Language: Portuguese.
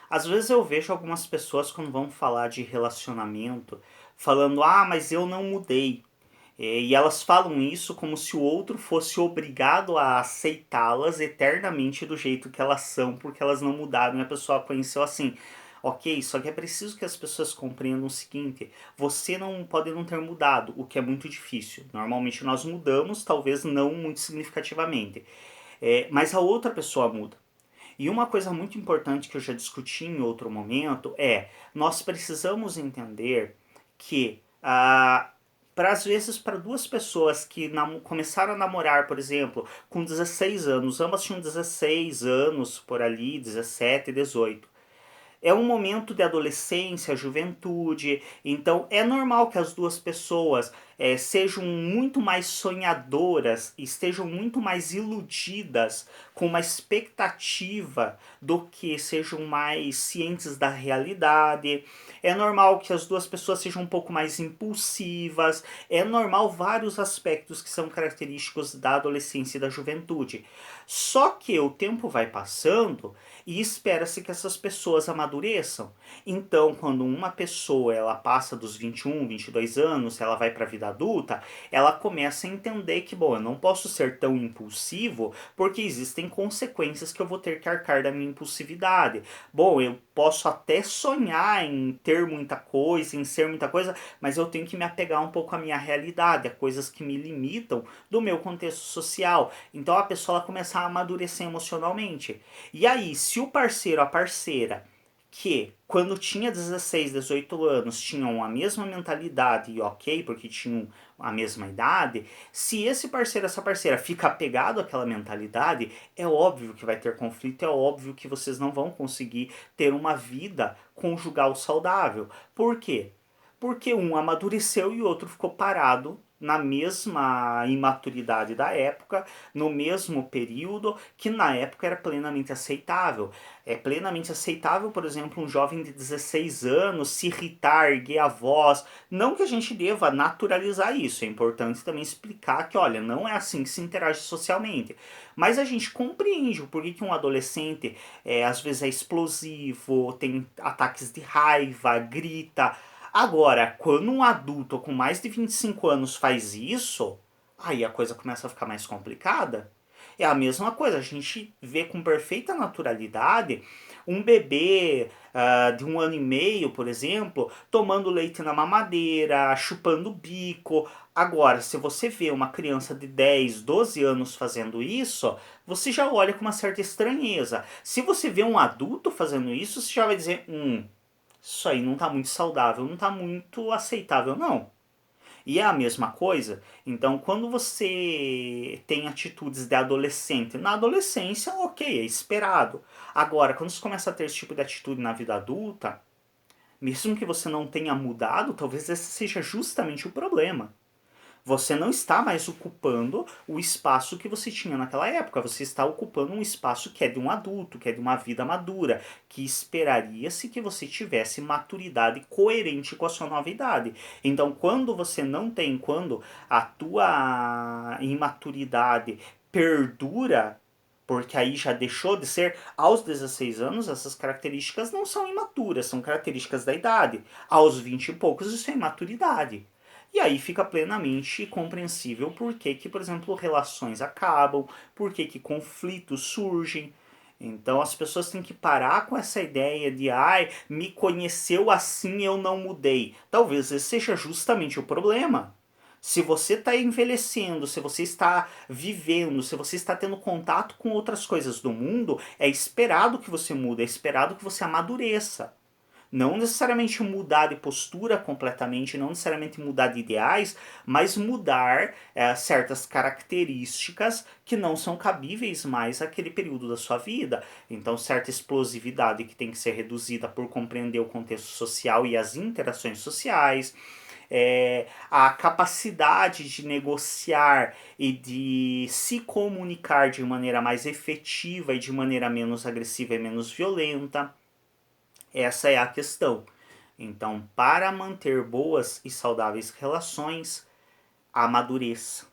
Às vezes eu vejo algumas pessoas quando vão falar de relacionamento, falando, ah, mas eu não mudei. E elas falam isso como se o outro fosse obrigado a aceitá-las eternamente do jeito que elas são, porque elas não mudaram e a pessoa conheceu assim. Ok, só que é preciso que as pessoas compreendam o seguinte: você não pode não ter mudado, o que é muito difícil. Normalmente nós mudamos, talvez não muito significativamente, mas a outra pessoa muda. E uma coisa muito importante que eu já discuti em outro momento é: nós precisamos entender que para às vezes para duas pessoas que começaram a namorar, por exemplo, com 16 anos, ambas tinham 16 anos por ali, 17, 18, é um momento de adolescência, juventude, então é normal que as duas pessoas sejam muito mais sonhadoras, estejam muito mais iludidas com uma expectativa do que sejam mais cientes da realidade. É normal que as duas pessoas sejam um pouco mais impulsivas. É normal vários aspectos que são característicos da adolescência e da juventude. Só que o tempo vai passando e espera-se que essas pessoas amadureçam. Então, quando uma pessoa ela passa dos 21, 22 anos, ela vai para a vida adulta, ela começa a entender que, bom, eu não posso ser tão impulsivo porque existem consequências que eu vou ter que arcar da minha impulsividade. Bom, eu posso até sonhar em ter muita coisa, em ser muita coisa, mas eu tenho que me apegar um pouco à minha realidade, a coisas que me limitam do meu contexto social. Então a pessoa ela começa a amadurecer emocionalmente. E aí, se o parceiro, a parceira, que quando tinha 16, 18 anos tinham a mesma mentalidade e ok, porque tinham a mesma idade, se esse parceiro, essa parceira fica apegado àquela mentalidade, é óbvio que vai ter conflito, é óbvio que vocês não vão conseguir ter uma vida conjugal saudável. Por quê? Porque um amadureceu e o outro ficou parado na mesma imaturidade da época, no mesmo período, que na época era plenamente aceitável. É plenamente aceitável, por exemplo, um jovem de 16 anos se irritar, erguer a voz. Não que a gente deva naturalizar isso, é importante também explicar que, olha, não é assim que se interage socialmente. Mas a gente compreende o porquê que um adolescente às vezes é explosivo, tem ataques de raiva, grita. Agora, quando um adulto com mais de 25 anos faz isso, aí a coisa começa a ficar mais complicada. É a mesma coisa, a gente vê com perfeita naturalidade um bebê de 1 ano e meio, por exemplo, tomando leite na mamadeira, chupando o bico. Agora, se você vê uma criança de 10, 12 anos fazendo isso, você já olha com uma certa estranheza. Se você vê um adulto fazendo isso, você já vai dizer, isso aí não está muito saudável, não está muito aceitável, não. E é a mesma coisa. Então, quando você tem atitudes de adolescente, na adolescência, ok, é esperado. Agora, quando você começa a ter esse tipo de atitude na vida adulta, mesmo que você não tenha mudado, talvez esse seja justamente o problema. Você não está mais ocupando o espaço que você tinha naquela época. Você está ocupando um espaço que é de um adulto, que é de uma vida madura, que esperaria-se que você tivesse maturidade coerente com a sua nova idade. Então, quando você não tem, quando a tua imaturidade perdura, porque aí já deixou de ser aos 16 anos, essas características não são imaturas, são características da idade. Aos 20 e poucos, isso é imaturidade. E aí fica plenamente compreensível por que, por exemplo, relações acabam, por que conflitos surgem. Então as pessoas têm que parar com essa ideia de ai, me conheceu assim eu não mudei. Talvez esse seja justamente o problema. Se você está envelhecendo, se você está vivendo, se você está tendo contato com outras coisas do mundo, é esperado que você mude, é esperado que você amadureça. Não necessariamente mudar de postura completamente, não necessariamente mudar de ideais, mas mudar certas características que não são cabíveis mais àquele período da sua vida. Então, certa explosividade que tem que ser reduzida por compreender o contexto social e as interações sociais. A capacidade de negociar e de se comunicar de maneira mais efetiva e de maneira menos agressiva e menos violenta. Essa é a questão. Então, para manter boas e saudáveis relações, amadureça.